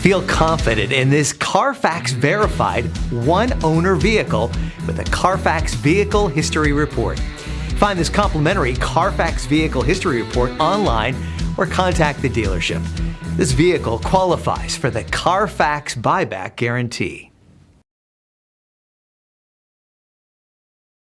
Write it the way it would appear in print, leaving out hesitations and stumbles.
Feel confident in this Carfax verified one-owner vehicle with a Carfax Vehicle History Report. Find this complimentary Carfax Vehicle History Report online or contact the dealership. This vehicle qualifies for the Carfax Buyback Guarantee.